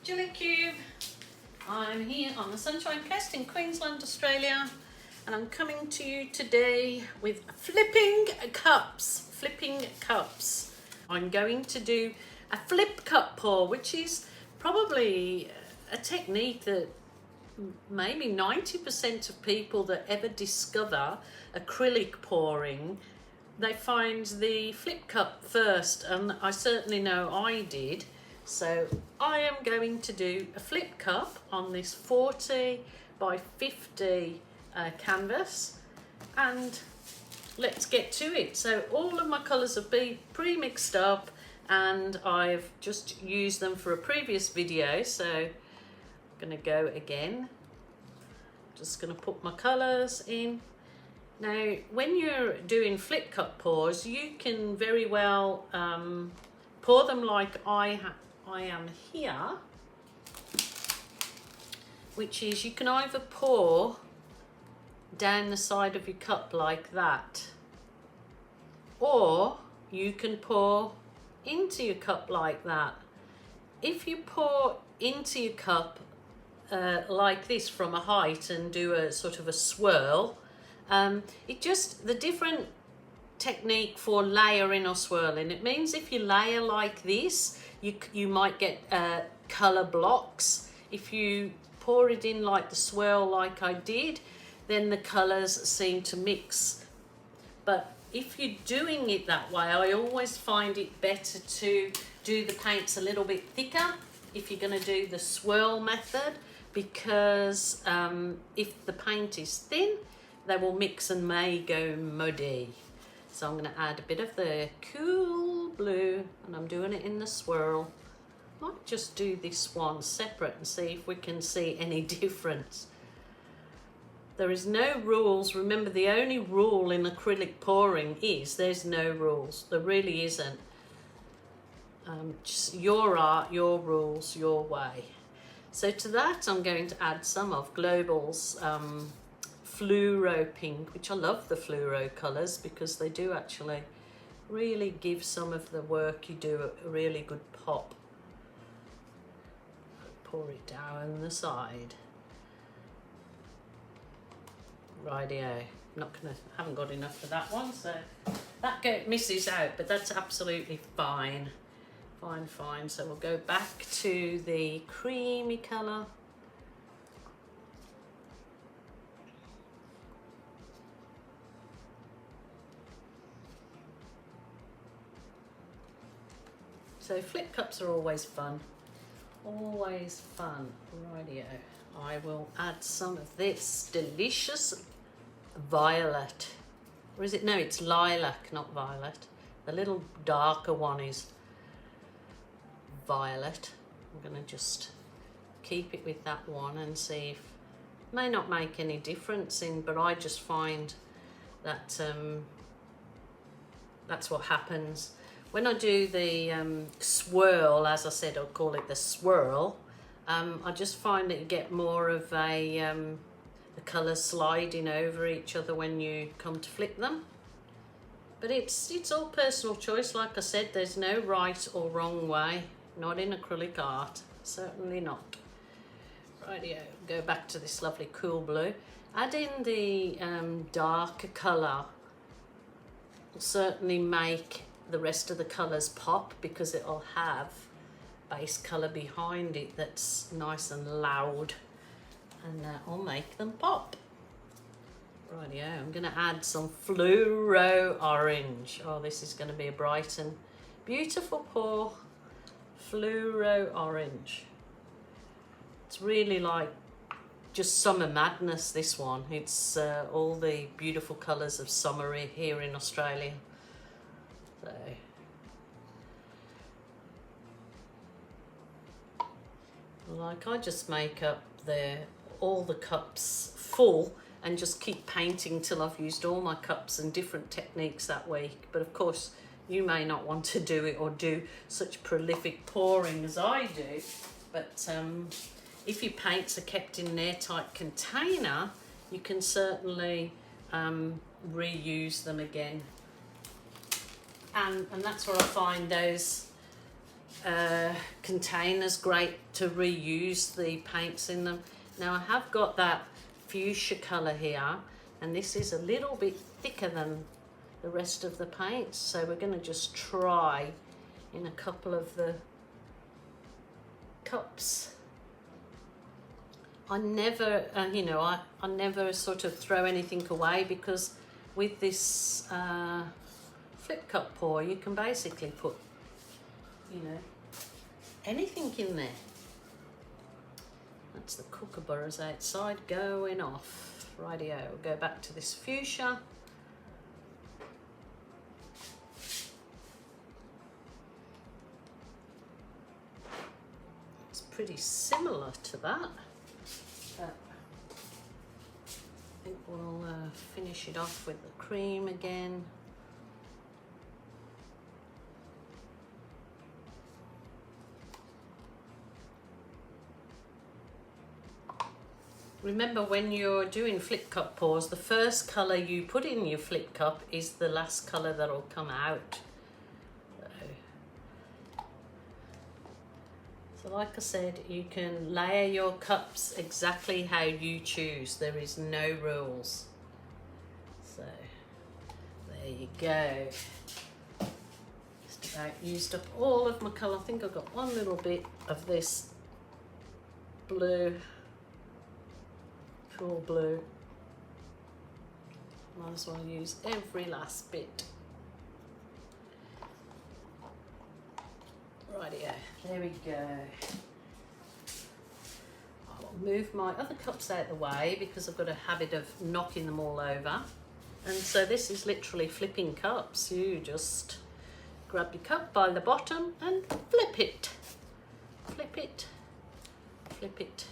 Jelly Cube. I'm here on the Sunshine Coast in Queensland, Australia, and I'm coming to you today with flipping cups. I'm going to do a flip cup pour, which is probably a technique that maybe 90% of people that ever discover acrylic pouring, they find the flip cup first, and I certainly know I did. So I am going to do a flip cup on this 40 by 50 canvas, and let's get to it. So all of my colours have been pre-mixed up and I've just used them for a previous video, so I'm going to go again. Just going to put my colours in. Now when you're doing flip cup pours, you can very well pour them like I am here, which is you can either pour down the side of your cup like that, or you can pour into your cup like that. If you pour into your cup like this from a height and do a sort of a swirl, the different technique for layering or swirling, it means if you layer like this, you might get color blocks. If you pour it in like the swirl like I did, then the colors seem to mix. But if you're doing it that way, I always find it better to do the paints a little bit thicker if you're going to do the swirl method, because if the paint is thin, they will mix and may go muddy. So I'm going to add a bit of the cool blue, and I'm doing it in the swirl. Might just do this one separate and see if we can see any difference. There is no rules. Remember, the only rule in acrylic pouring is there's no rules. There really isn't. Just your art, your rules, your way. So to that, I'm going to add some of Global's fluoro pink, which I love the fluoro colours because they do actually really give some of the work you do a really good pop. Pour it down the side. Rightio. Haven't got enough for that one, so that misses out, but that's absolutely fine. Fine. So we'll go back to the creamy colour. So flip cups are always fun. Always fun. Rightio. I will add some of this delicious violet. Or is it? No, it's lilac, not violet. The little darker one is violet. I'm going to just keep it with that one and see if it may not make any difference but I just find that that's what happens. When I do the swirl, as I said, I'll call it the swirl, I just find that you get more of the colours sliding over each other when you come to flip them. But it's all personal choice. Like I said, there's no right or wrong way, not in acrylic art, certainly not. Rightio, go back to this lovely cool blue. Add in the darker colour will certainly make the rest of the colours pop, because it'll have base colour behind it that's nice and loud, and I'll make them pop. Rightio, I'm going to add some fluoro orange. Oh, this is going to be a bright and beautiful pour. Fluoro orange. It's really like just summer madness, this one. It's all the beautiful colours of summer here in Australia. So like I just make up all the cups full and just keep painting till I've used all my cups and different techniques that week. But of course you may not want to do it or do such prolific pouring as I do, but if your paints are kept in an airtight container, you can certainly reuse them again. And that's where I find those containers, great to reuse the paints in them. Now I have got that fuchsia colour here, and this is a little bit thicker than the rest of the paints, so we're going to just try in a couple of the cups. I never, you know, I never sort of throw anything away, because with this flip cup pour, you can basically put, you know, anything in there. That's the kookaburras outside going off. Rightio, we'll go back to this fuchsia. It's pretty similar to that. But I think we'll finish it off with the cream again. Remember, when you're doing flip cup pours, the first colour you put in your flip cup is the last colour that'll come out. So like I said, you can layer your cups exactly how you choose. There is no rules. So there you go. Just about used up all of my colour. I think I've got one little bit of this blue. Cool blue. Might as well use every last bit. Rightio, there we go. I'll move my other cups out of the way because I've got a habit of knocking them all over. And so this is literally flipping cups. You just grab your cup by the bottom and flip it. Flip it, flip it,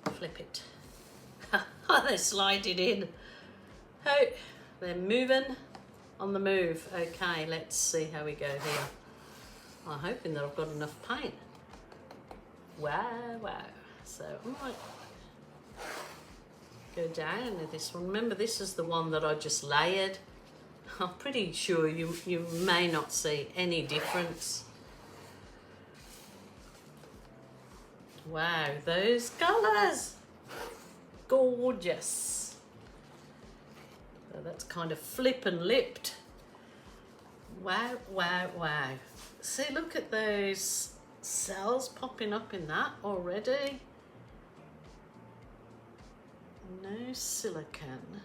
flip it. They slide it in. Oh, they're moving on the move. Okay, let's see how we go here. I'm hoping that I've got enough paint. Wow, wow. So I might go down with this one. Remember, this is the one that I just layered. I'm pretty sure you may not see any difference. Wow, those colours. Gorgeous. So that's kind of flip and lipped. Wow, wow, wow. See, look at those cells popping up in that already. No silicone.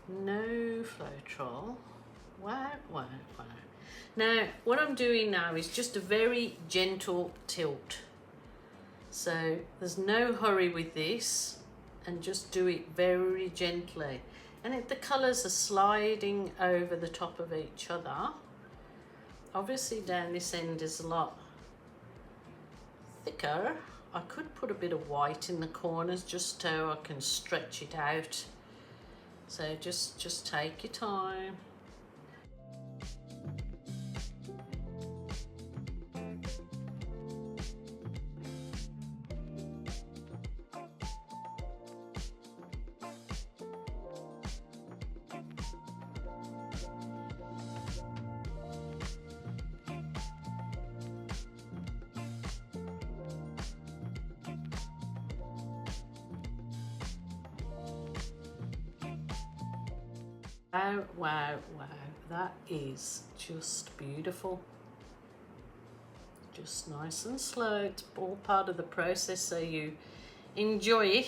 No Floetrol. Wow, wow, wow. Now, what I'm doing now is just a very gentle tilt. So there's no hurry with this, and just do it very gently. And the colours are sliding over the top of each other. Obviously down this end is a lot thicker. I could put a bit of white in the corners just so I can stretch it out. So just take your time. Wow, wow, wow. That is just beautiful. Just nice and slow. It's all part of the process, so you enjoy.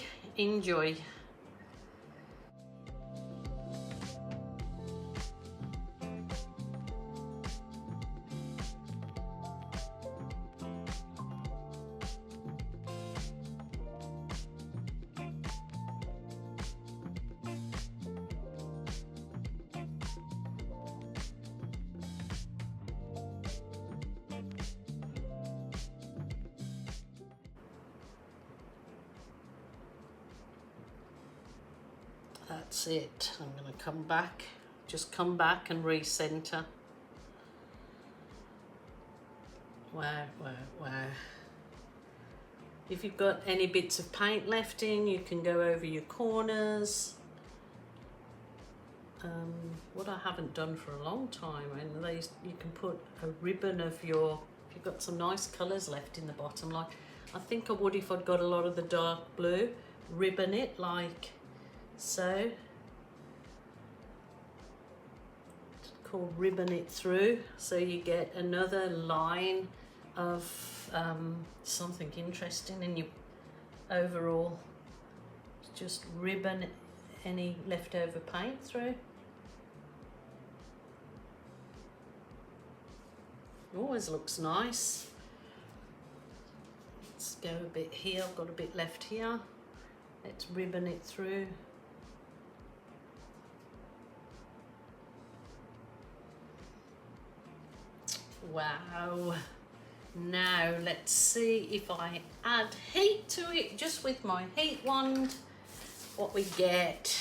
That's it. I'm going to come back, just come back and recenter. Wow, wow, wow. If you've got any bits of paint left in, you can go over your corners. What I haven't done for a long time, and you can put a ribbon of your If you've got some nice colours left in the bottom, like I think I would if I'd got a lot of the dark blue, ribbon it like so. It's called ribbon it through, so you get another line of something interesting in your overall. Just ribbon any leftover paint through. Always looks nice. Let's go a bit here, I've got a bit left here. Let's ribbon it through. Wow. Now let's see if I add heat to it just with my heat wand, what we get.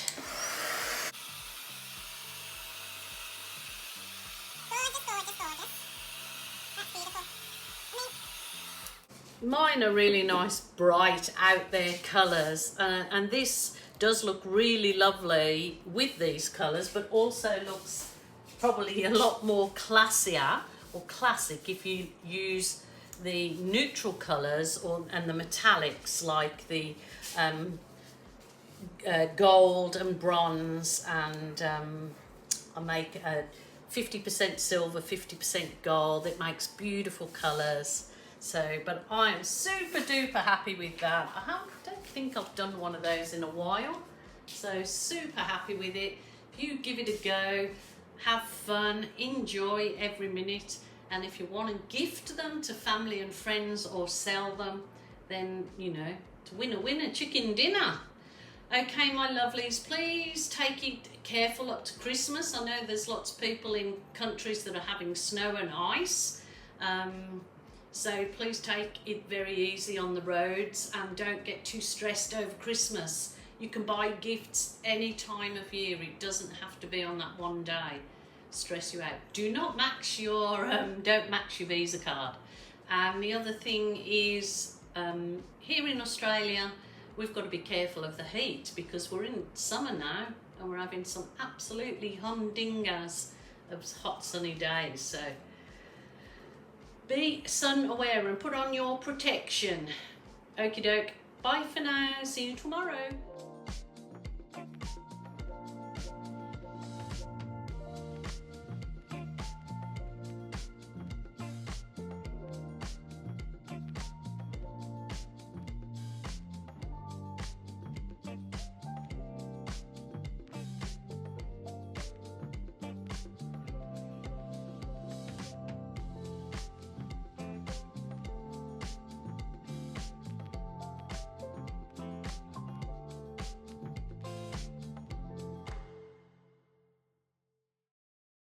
Mine are really nice, bright, out there colours, and this does look really lovely with these colours, but also looks probably a lot more classier or classic if you use the neutral colours and the metallics like the gold and bronze, and I make a 50% silver, 50% gold. It makes beautiful colours. So, but I am super duper happy with that. I don't think I've done one of those in a while. So super happy with it. If you give it a go, have fun, enjoy every minute. And if you want to gift them to family and friends or sell them, then, you know, to win a chicken dinner. Okay, my lovelies, please take it careful up to Christmas. I know there's lots of people in countries that are having snow and ice. So please take it very easy on the roads and don't get too stressed over Christmas. You can buy gifts any time of year. It doesn't have to be on that one day. Stress you out. Do not max your, don't max your Visa card. And the other thing is, here in Australia, we've got to be careful of the heat because we're in summer now and we're having some absolutely humdingers of hot sunny days. So be sun aware and put on your protection. Okie doke. Bye for now. See you tomorrow.